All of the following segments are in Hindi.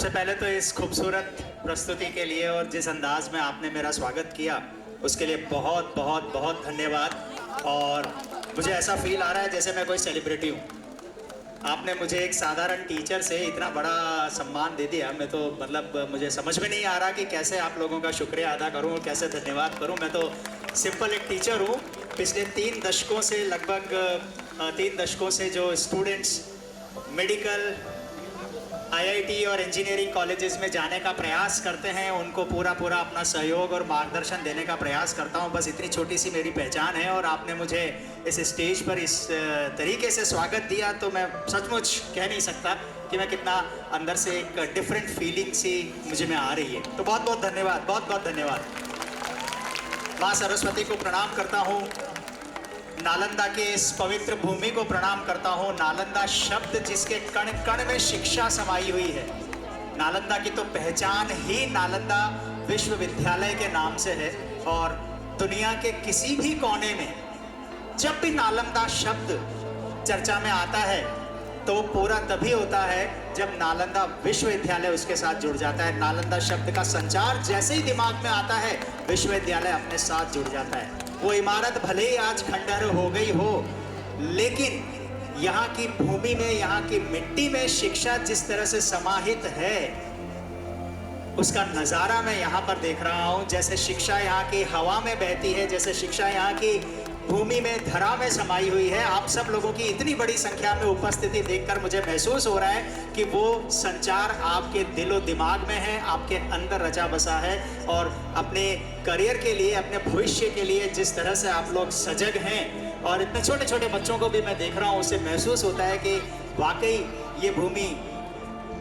सबसे पहले तो इस खूबसूरत प्रस्तुति के लिए और जिस अंदाज में आपने मेरा स्वागत किया उसके लिए बहुत बहुत बहुत धन्यवाद। और मुझे ऐसा फील आ रहा है जैसे मैं कोई सेलिब्रिटी हूँ। आपने मुझे एक साधारण टीचर से इतना बड़ा सम्मान दे दिया। मैं तो मतलब मुझे समझ में नहीं आ रहा कि कैसे आप लोगों का शुक्रिया अदा करूँ और कैसे धन्यवाद करूँ। मैं तो सिंपल एक टीचर हूँ। पिछले 3 दशकों से लगभग 3 दशकों से जो स्टूडेंट्स मेडिकल आईआईटी और इंजीनियरिंग कॉलेजेस में जाने का प्रयास करते हैं उनको पूरा अपना सहयोग और मार्गदर्शन देने का प्रयास करता हूं। बस इतनी छोटी सी मेरी पहचान है और आपने मुझे इस स्टेज पर इस तरीके से स्वागत दिया तो मैं सचमुच कह नहीं सकता कि मैं कितना अंदर से एक डिफरेंट फीलिंग सी मुझे में आ रही है। तो बहुत बहुत धन्यवाद, बहुत बहुत धन्यवाद। माँ सरस्वती को प्रणाम करता हूँ, नालंदा के इस पवित्र भूमि को प्रणाम करता हूँ। नालंदा शब्द जिसके कण कण में शिक्षा समाई हुई है। नालंदा की तो पहचान ही नालंदा विश्वविद्यालय के नाम से है और दुनिया के किसी भी कोने में जब भी नालंदा शब्द चर्चा में आता है तो पूरा तभी होता है जब नालंदा विश्वविद्यालय उसके साथ जुड़ जाता है। नालंदा शब्द का संचार जैसे ही दिमाग में आता है विश्वविद्यालय अपने साथ जुड़ जाता है। वो इमारत भले ही आज खंडहर हो गई हो लेकिन यहाँ की भूमि में, यहाँ की मिट्टी में शिक्षा जिस तरह से समाहित है उसका नज़ारा मैं यहाँ पर देख रहा हूँ। जैसे शिक्षा यहाँ की हवा में बहती है, जैसे शिक्षा यहाँ की भूमि में, धरा में समाई हुई है। आप सब लोगों की इतनी बड़ी संख्या में उपस्थिति देखकर मुझे महसूस हो रहा है कि वो संचार आपके दिलो दिमाग में है, आपके अंदर रचा बसा है। और अपने करियर के लिए, अपने भविष्य के लिए जिस तरह से आप लोग सजग हैं और इतने छोटे छोटे बच्चों को भी मैं देख रहा हूँ, उससे महसूस होता है कि वाकई ये भूमि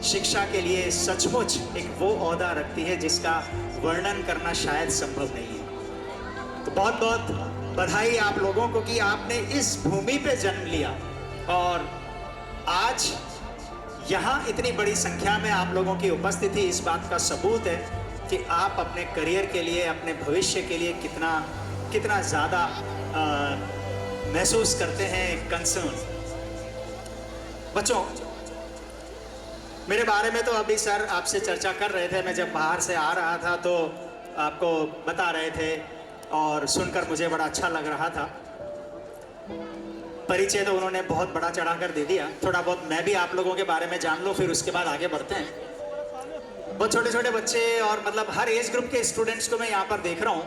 शिक्षा के लिए सचमुच एक वो ओहदा रखती है जिसका वर्णन करना शायद संभव नहीं है। तो बहुत बहुत बधाई आप लोगों को कि आपने इस भूमि पे जन्म लिया और आज यहाँ इतनी बड़ी संख्या में आप लोगों की उपस्थिति इस बात का सबूत है कि आप अपने करियर के लिए, अपने भविष्य के लिए कितना ज़्यादा महसूस करते हैं कंसर्न। बच्चों, मेरे बारे में तो अभी सर आपसे चर्चा कर रहे थे। मैं जब बाहर से आ रहा था तो आपको बता रहे थे और सुनकर मुझे बड़ा अच्छा लग रहा था। परिचय तो उन्होंने बहुत बड़ा चढ़ाकर दे दिया। थोड़ा बहुत मैं भी आप लोगों के बारे में जान लूँ, फिर उसके बाद आगे बढ़ते हैं। बहुत छोटे छोटे बच्चे और मतलब हर एज ग्रुप के स्टूडेंट्स को मैं यहाँ पर देख रहा हूँ।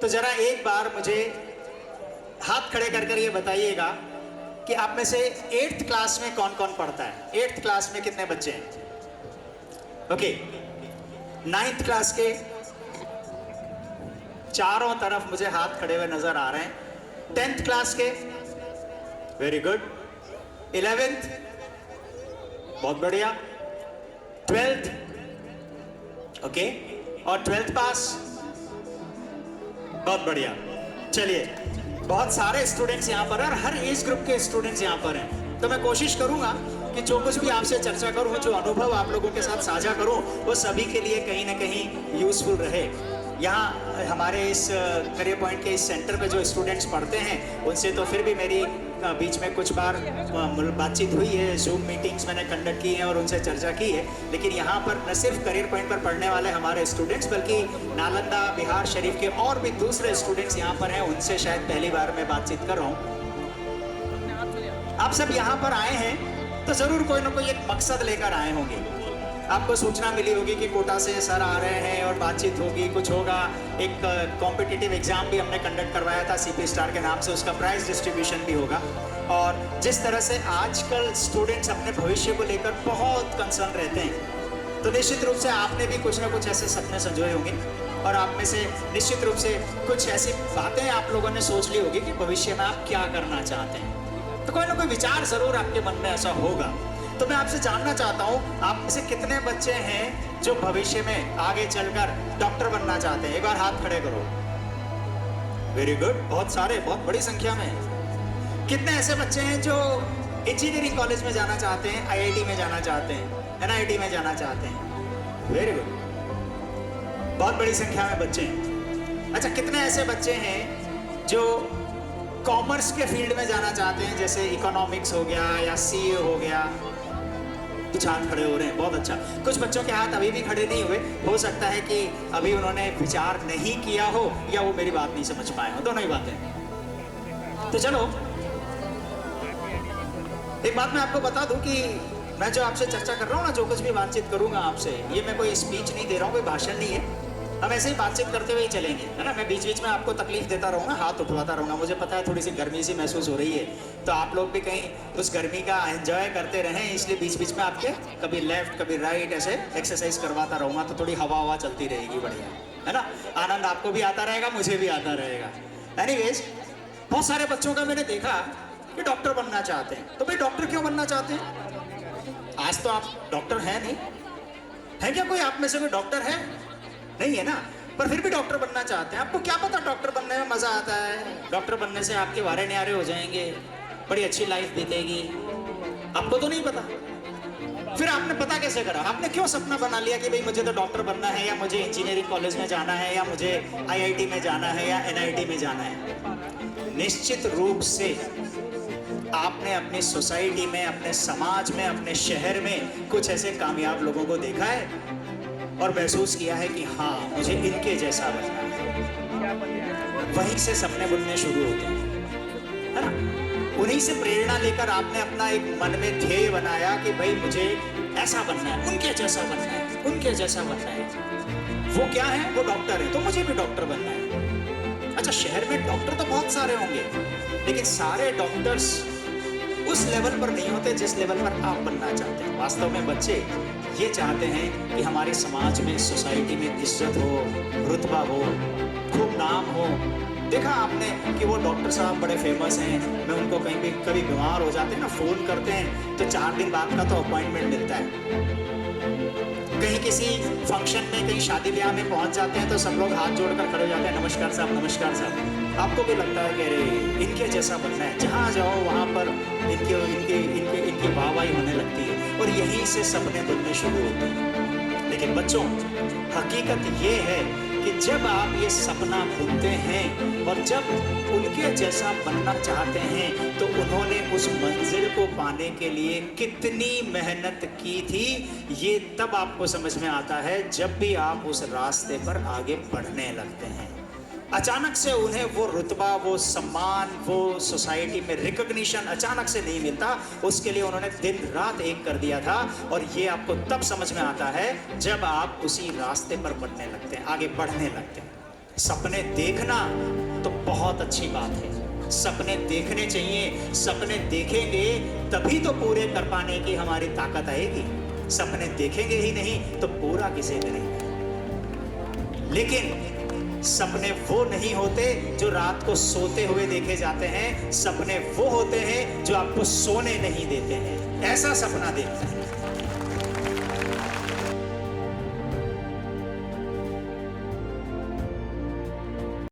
तो ज़रा एक बार मुझे हाथ खड़े कर ये बताइएगा कि आप में से 8th क्लास में कौन कौन पढ़ता है? 8th क्लास में कितने बच्चे हैं? ओके, 9th क्लास के चारों तरफ मुझे हाथ खड़े हुए नजर आ रहे हैं। 10th क्लास के, वेरी गुड। 11th, बहुत बढ़िया। 12th, ओके, और 12th पास, बहुत बढ़िया। चलिए, बहुत सारे स्टूडेंट्स यहाँ पर हैं और हर एज ग्रुप के स्टूडेंट्स यहाँ पर हैं। तो मैं कोशिश करूँगा कि जो कुछ भी आपसे चर्चा करूँ, जो अनुभव आप लोगों के साथ साझा करूँ, वो सभी के लिए कहीं ना कहीं यूजफुल रहे। यहाँ हमारे इस करियर पॉइंट के इस सेंटर पे जो स्टूडेंट्स पढ़ते हैं उनसे तो फिर भी मेरी बीच में कुछ बार बातचीत हुई है, जूम मीटिंग्स मैंने कंडक्ट की हैं और उनसे चर्चा की है। लेकिन यहाँ पर न सिर्फ करियर पॉइंट पर पढ़ने वाले हमारे स्टूडेंट्स बल्कि नालंदा, बिहार शरीफ के और भी दूसरे स्टूडेंट्स यहाँ पर हैं, उनसे शायद पहली बार मैं बातचीत कर रहा हूँ। आप सब यहाँ पर आए हैं तो ज़रूर कोई ना कोई एक मकसद लेकर आए होंगे। आपको सूचना मिली होगी कि कोटा से सर आ रहे हैं और बातचीत होगी, कुछ होगा। एक कॉम्पिटिटिव एग्जाम भी हमने कंडक्ट करवाया था सीपी स्टार के नाम से, उसका प्राइज डिस्ट्रीब्यूशन भी होगा। और जिस तरह से आजकल स्टूडेंट्स अपने भविष्य को लेकर बहुत कंसर्न रहते हैं तो निश्चित रूप से आपने भी कुछ ना कुछ ऐसे सपने संजोए होंगे और आप में से निश्चित रूप से कुछ ऐसी बातें आप लोगों ने सोच ली होगी कि भविष्य में आप क्या करना चाहते हैं। तो कोई ना कोई विचार ज़रूर आपके मन में ऐसा होगा। तो मैं आपसे जानना चाहता हूँ, आप में से कितने बच्चे हैं जो भविष्य में आगे चलकर डॉक्टर बनना चाहते हैं? एक बार हाथ खड़े करो। वेरी गुड, बहुत सारे, बहुत बड़ी संख्या में। कितने ऐसे बच्चे हैं जो इंजीनियरिंग कॉलेज में जाना चाहते हैं, आईआईटी में जाना चाहते हैं, एनआईटी में जाना चाहते हैं? वेरी गुड, बहुत बड़ी संख्या में बच्चे हैं। अच्छा, कितने ऐसे बच्चे हैं जो कॉमर्स के फील्ड में जाना चाहते हैं, जैसे इकोनॉमिक्स हो गया या सीए हो गया? हाथ खड़े हो रहे हैं, बहुत अच्छा। कुछ बच्चों के हाथ अभी भी खड़े नहीं हुए, हो सकता है कि अभी उन्होंने विचार नहीं किया हो या वो मेरी बात नहीं समझ पाए हो, दोनों ही बातें। तो चलो एक बात मैं आपको बता दूं कि मैं जो आपसे चर्चा कर रहा हूँ ना, जो कुछ भी बातचीत करूंगा आपसे, ये मैं कोई स्पीच नहीं दे रहा हूँ, कोई भाषण नहीं है। हम ऐसे ही बातचीत करते हुए ही चलेंगे, है ना। मैं बीच बीच में आपको तकलीफ देता रहूँगा, हाथ उठवाता रहूँगा। मुझे पता है थोड़ी सी गर्मी सी महसूस हो रही है, तो आप लोग भी कहीं उस गर्मी का एंजॉय करते रहें, इसलिए बीच बीच में आपके कभी लेफ्ट कभी राइट ऐसे एक्सरसाइज करवाता रहूँगा, तो थोड़ी हवा हवा चलती रहेगी, बढ़िया, है ना। आनंद आपको भी आता रहेगा, मुझे भी आता रहेगा। एनीवेज, बहुत सारे बच्चों का मैंने देखा कि डॉक्टर बनना चाहते हैं। तो भाई डॉक्टर क्यों बनना चाहते हैं? आज तो आप डॉक्टर हैं नहीं, है क्या कोई आप में से कोई डॉक्टर है? नहीं है ना, पर फिर भी डॉक्टर बनना चाहते हैं। आपको क्या पता डॉक्टर बनने में मजा आता है? डॉक्टर बनने से आपके वारे न्यारे हो जाएंगे, बड़ी अच्छी लाइफ बीतेगी, आपको तो नहीं पता। फिर आपने पता कैसे करा? आपने क्यों सपना बना लिया कि भाई मुझे तो डॉक्टर बनना है, या मुझे इंजीनियरिंग कॉलेज में जाना है, या मुझे IIT में जाना है, या NIT में जाना है? निश्चित रूप से आपने अपनी सोसाइटी में, अपने समाज में, अपने शहर में कुछ ऐसे कामयाब लोगों को देखा है और महसूस किया है कि हाँ, मुझे इनके जैसा बनना है। वहीं से सपने बुनने शुरू होते हैं, है ना। उन्हीं से प्रेरणा लेकर आपने अपना एक मन में ध्येय बनाया कि भाई मुझे ऐसा बनना है, उनके जैसा बनना है, उनके जैसा बनना है। वो क्या है? वो डॉक्टर है, तो मुझे भी डॉक्टर बनना है। अच्छा, शहर में डॉक्टर तो बहुत सारे होंगे, लेकिन सारे डॉक्टर्स उस लेवल पर नहीं होते जिस लेवल पर आप बनना चाहते हैं। वास्तव में बच्चे ये चाहते हैं कि हमारे समाज में, सोसाइटी में इज्जत हो, रुतबा हो, खूब नाम हो। देखा आपने कि वो डॉक्टर साहब बड़े फेमस हैं, मैं उनको कहीं भी कभी बीमार हो जाते हैं ना, फोन करते हैं तो 4 दिन बाद का तो अपॉइंटमेंट मिलता है। कहीं किसी फंक्शन में, कहीं शादी ब्याह में पहुंच जाते हैं तो सब लोग हाथ जोड़कर खड़े हो जाते हैं, नमस्कार साहब, नमस्कार साहब। आपको भी लगता है कि अरे इनके जैसा बनना है, जहाँ जाओ वहाँ पर इनकी वाहवाही होने लगती है, और यहीं से सपने बनने शुरू होते हैं। लेकिन बच्चों, हकीकत ये है कि जब आप ये सपना बुनते हैं और जब उनके जैसा बनना चाहते हैं, तो उन्होंने उस मंजिल को पाने के लिए कितनी मेहनत की थी, ये तब आपको समझ में आता है जब भी आप उस रास्ते पर आगे बढ़ने लगते हैं। अचानक से उन्हें वो रुतबा, वो सम्मान, वो सोसाइटी में रिकॉग्निशन अचानक से नहीं मिलता। उसके लिए उन्होंने दिन रात एक कर दिया था, और ये आपको तब समझ में आता है जब आप उसी रास्ते पर बढ़ने लगते हैं, आगे बढ़ने लगते हैं। सपने देखना तो बहुत अच्छी बात है, सपने देखने चाहिए। सपने देखेंगे तभी तो पूरे कर पाने की हमारी ताकत आएगी। सपने देखेंगे ही नहीं तो पूरा किसे करेंगे? लेकिन सपने वो नहीं होते जो रात को सोते हुए देखे जाते हैं, सपने वो होते हैं जो आपको सोने नहीं देते हैं। ऐसा सपना देखना है।